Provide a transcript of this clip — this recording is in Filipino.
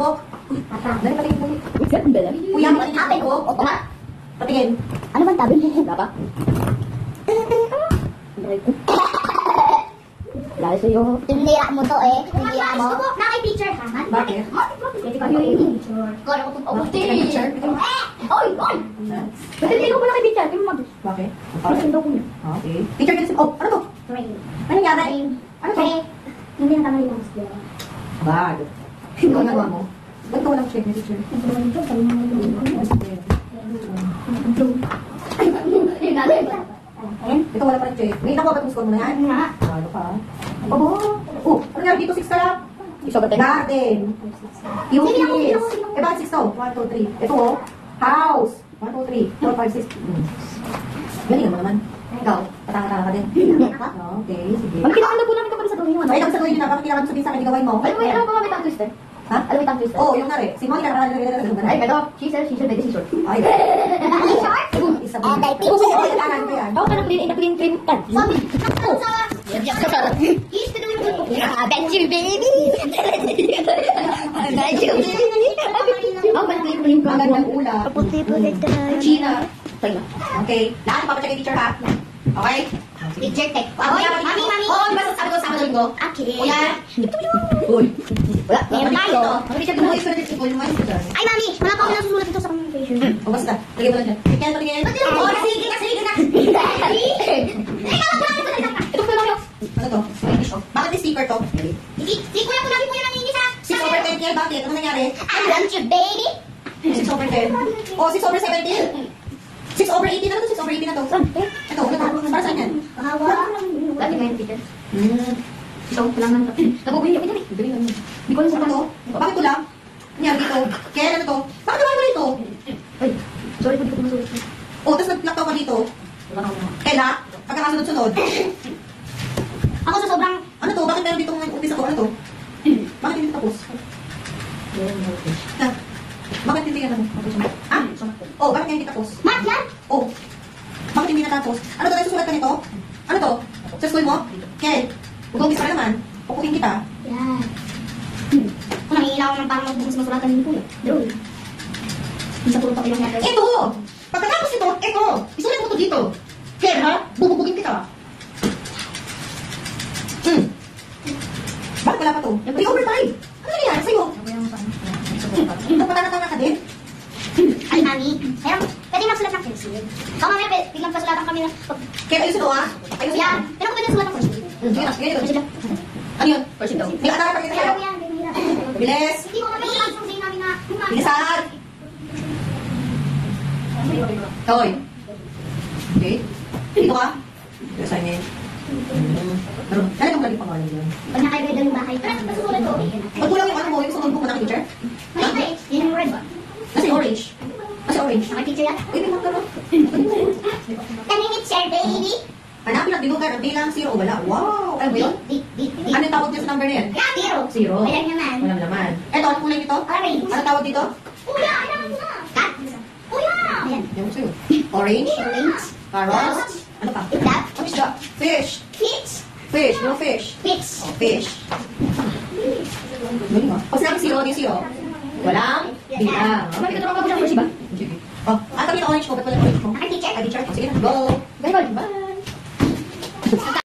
notebook. Dali patingin po. Kuya, patingin ko. Opo nga. Patingin. Ano bang tabi mo? Wala pa? Dahil sa'yo. Tinira mo to eh. Tinira mo. Gusto ko, naka-picture ha? Bakit? Pwede ka yung picture. Kala ko itong Picture? Oy! Oy! Ba't hindi ko pala kay picture? Tingnan mo mag- Bakit? Picture daw ko niya. Okay. Picture ka oh, ano to? Rain. Ano nangyari? Ano to? Hindi na kamay lang siya. Bad. Ikaw nagawa mo? Ba't ka walang check na picture? Ito wala pa rin check. Wait, nakuha ba itong score mo na yan? Ano ka? Abo! Oh, ano nangyari dito? 6 ka lang? Garden. Cookies. Eh, bakit 6 to? 1, 2, 3. Ito oh. House. 1, 2, 3. 4, 5, 6. Galing mo naman. Ikaw, patanga-tanga ka din. Okay, sige. Ang kinakala po namin ito pala sa gawin mo. Ay, tapos saguhin nyo na. Bakit kailangan mo sabihin sa akin, gawin mo? Ay, wait, ano ba may tongue twister? Ha? Ano may tongue twister? Oo, yung nari. Si Molly nakakalaga. Ay, ito. She said, baby, she's short. Ay. Isa ba? And I think- Oo, sige, kailangan ko yan. Ako ka na clean kan? Sabi, nakakalaga. He's the doing it. I bet you, baby. I bet you, baby. Ako ba clean Ang gandang ulam. Puti-puti tayo. China. Tayo na. Okay. Lahat papacheck yung teacher ha. Okay? Picture tech. Oy, Mami, mami. Oo, di ba sasabi ko sa linggo? Okay. Kuya. Uy. Wala. Meron tayo. Mag-teacher ko mo yung student ko. Yung mga student. Ay, mami. Wala pa ako nasusulat ito sa communication. O basta. Lagyan mo lang dyan. Tingnan, patingin. Oo, sige na, sige na. Ito ko lang yun. Ano to? Spanish oh. Bakit may sticker to? Si kuya ko lagi po yung nangingi sa... 6 over 10 yan. Bakit? Ano nangyari? I want you, baby. 6 over 10. O, 6 over 17. 6 over 18 na to. 6 over 18 na to. Ito, ano to? Para saan yan? Kahawa. Lagi may teacher. So, Kailangan ka. Naguguhin ka. Galing naman. Hindi ko alam sa ano to? Bakit to lang? Nangyari dito. Kaya ano to? Bakit naman mo dito? Ay, sorry po, hindi ko masulit. O, tapos nag-lockdown ka dito. Kaya pagkakasunod-sunod. Ako sa sobrang... Ano to? Bakit meron dito ng umpisa to? Ano to? Bakit hindi tapos? Na, bakit hindi ka tapos? Ah? Oh, bakit hindi tapos? Math yan? Oh, bakit hindi natapos? Ano to? Nagsusulat ka nito? Ano to? Sa school mo? Ken, mag-umpisa ka naman. Pupukin kita. Yan. Kung nangihilaw ako ng parang magbukas masulatan din po eh. Draw. Isa puro pa yung natin. Ito! Pagkatapos ito, ito! Isulat mo to dito. Ken, ha? Bububugin kita. Bakit wala pa to? May overtime. Ano nangyayari sa'yo? Napatanga-tanga ka din? Ay, mami. Pero, pwede magsulat ng pencil. Baka mamaya, biglang pasulatan kami ng... Ken, ayusin mo ha? Ayusin mo. Yan. Pero kung pwede sulat ng pencil. Sige na, sige na. Ano yun? May atara pa kita Pero sa'yo. yan, bihira. Bilis! Hindi ko kami kung sa'yo namin na... Bilisan! Hoy! Okay? Dito ka? Assignment. Pero, talagang lagi pangalan yun. Pag nakaibig yung bahay, pero nasusulat ko. Magkulang yung ano mo, yung sumunod mo na teacher? Ay, yun yung red ba? Kasi orange. Kasi orange. Naka-teacher yan? Uy, may magkano. 10 minutes, share, baby. Hanapin at binugan ang bilang 0 o wala. Wow! Ano ba yun? Di. Ano yung tawag niya sa number na yan? Zero. Zero. Ayan naman. Walang laman. Eto, anong kulay nito? Orange. Ano tawag dito? Kuya, alam mo na. Cat. Kuya. Ayan. Yung sa'yo. Orange? Orange. Carrots? Ano pa? That. Ano siya? Fish. Peach. Fish. No fish. Peach. Oh, fish. Galing ah. Pag sinabi 0, di 0. Walang bilang. Bakit ka ka ba siya ba? Sige. Oh, kami na orange mo. Ba't wala orange mo? Naka-teacher. Sige na, go. Bye-bye. Bye.